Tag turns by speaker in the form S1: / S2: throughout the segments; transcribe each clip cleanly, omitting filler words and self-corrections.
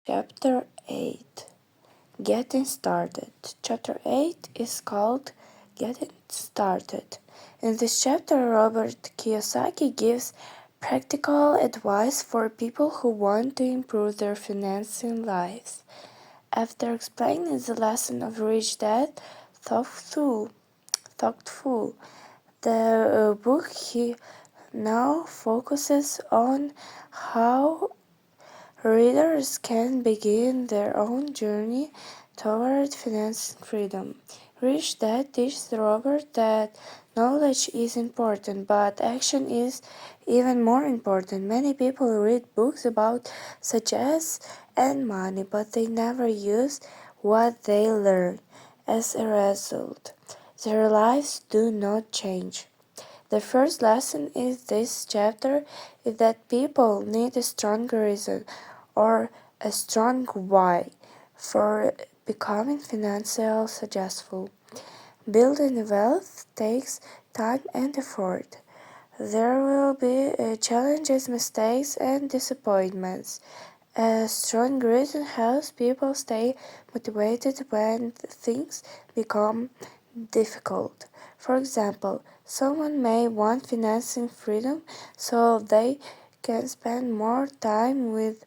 S1: Chapter 8 Getting Started. Chapter 8 is called Getting Started. In this chapter, Robert Kiyosaki gives practical advice for people who want to improve their financing lives. After explaining the lesson of Rich Dad Thoughtful, the book he now focuses on how readers can begin their own journey toward financial freedom. Rich Dad teaches Robert that knowledge is important, but action is even more important. Many people read books about success and money, but they never use what they learn. As a result, their lives do not change. The first lesson in this chapter is that people need a strong reason or a strong why for becoming financially successful. Building wealth takes time and effort. There will be challenges, mistakes, and disappointments. A strong reason helps people stay motivated when things become difficult. For example, someone may want financing freedom so they can spend more time with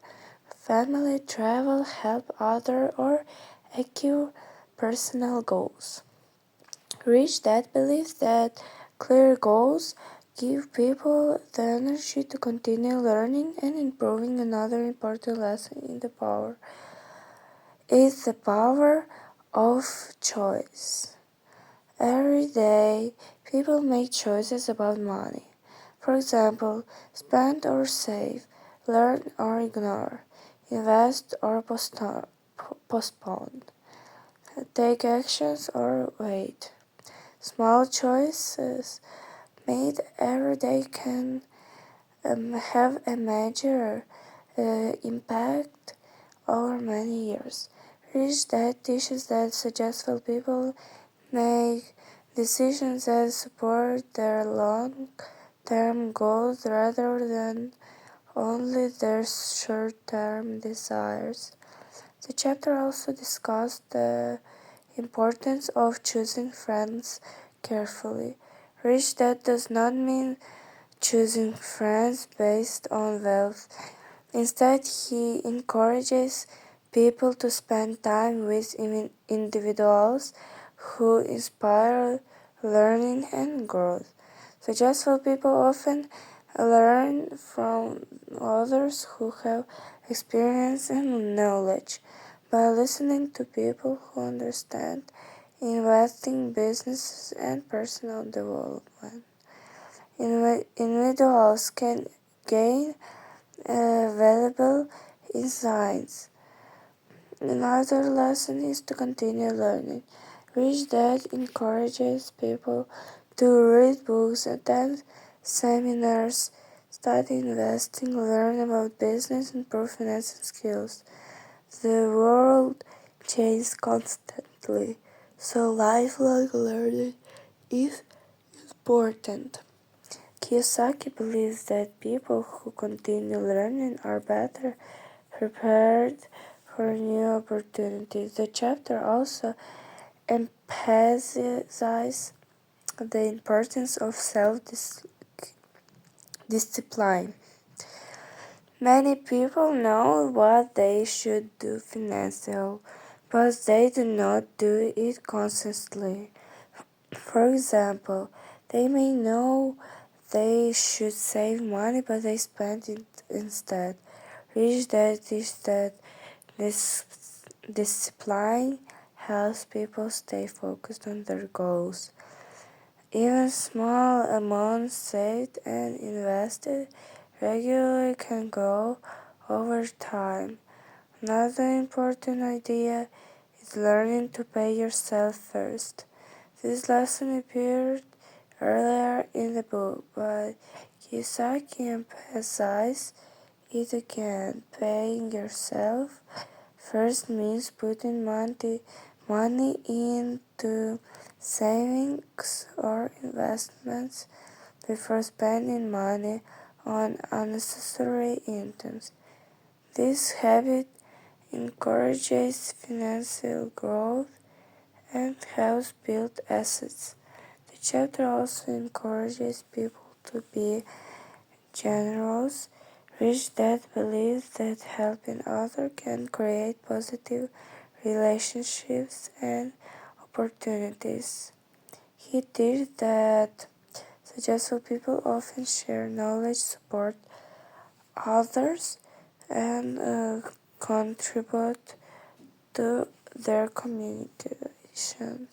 S1: family, travel, help others, or achieve personal goals. Rich Dad believes that clear goals give people the energy to continue learning and improving. Another important lesson in the power is the power of choice. Every day, people make choices about money. For example, spend or save, learn or ignore, invest or postpone, take actions or wait. Small choices made every day can have a major impact over many years. Rich Dad teaches that successful people make decisions that support their long-term goals rather than only their short-term desires. The chapter also discussed the importance of choosing friends carefully. Rich Dad does not mean choosing friends based on wealth. Instead, he encourages people to spend time with individuals who inspire learning and growth. Successful people often learn from others who have experience and knowledge. By listening to people who understand investing, business, and personal development, individuals can gain valuable insights. Another lesson is to continue learning. Rich Dad encourages people to read books, attend seminars, study investing, learn about business, and improve financial skills. The world changes constantly, so lifelong learning is important. Kiyosaki believes that people who continue learning are better prepared for new opportunities. The chapter also emphasizes the importance of self-discipline. Many people know what they should do financially, but they do not do it consistently. For example, they may know they should save money, but they spend it instead. Rich Dad teaches that this discipline helps people stay focused on their goals. Even small amounts saved and invested regularly can grow over time. Another important idea is learning to pay yourself first. This lesson appeared earlier in the book, but Kiyosaki emphasizes it again. Paying yourself first means putting money into savings or investments before spending money on unnecessary items. This habit encourages financial growth, and helps build assets. The chapter also encourages people to be generous, rich dad believes that helping others can create positive relationships and opportunities. He teaches that successful people often share knowledge, support others, and contribute to their communication.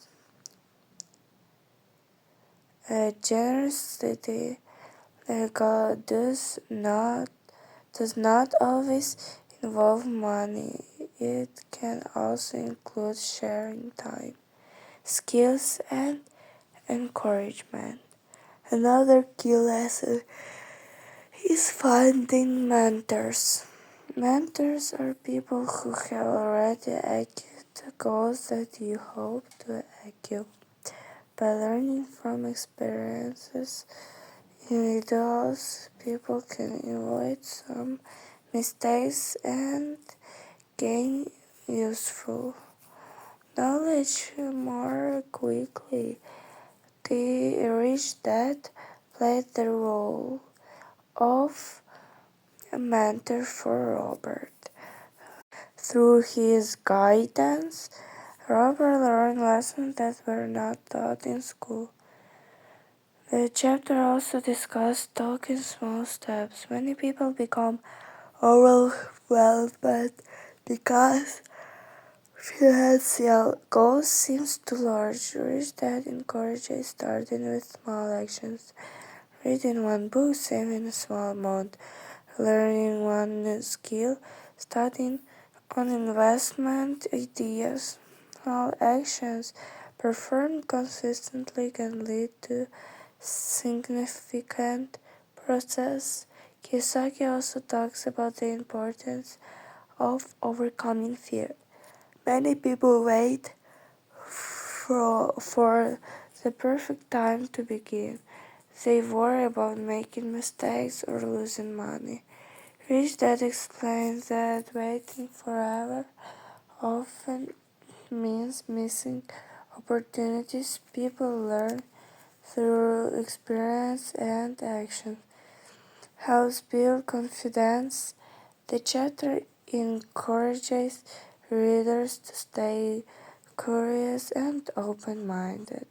S1: Generosity does not always involve money. It can also include sharing time, skills, and encouragement. Another key lesson is finding mentors. Mentors are people who have already achieved the goals that you hope to achieve. By learning from experiences, individuals, people can avoid some mistakes and gain useful knowledge more quickly. The rich dad played the role of a mentor for Robert. Through his guidance, Robert learned lessons that were not taught in school. The chapter also discussed taking small steps. Many people become overwhelmed because financial goals seems too large. Rich Dad encourages starting with small actions. Reading one book, saving a small amount, learning one new skill, studying on investment ideas. Small actions performed consistently can lead to significant process. Kiyosaki also talks about the importance of overcoming fear. Many people wait for the perfect time to begin. They worry about making mistakes or losing money. Rich Dad explains that waiting forever often means missing opportunities. People learn through experience and action. Helps build confidence. The chapter encourages readers to stay curious and open-minded.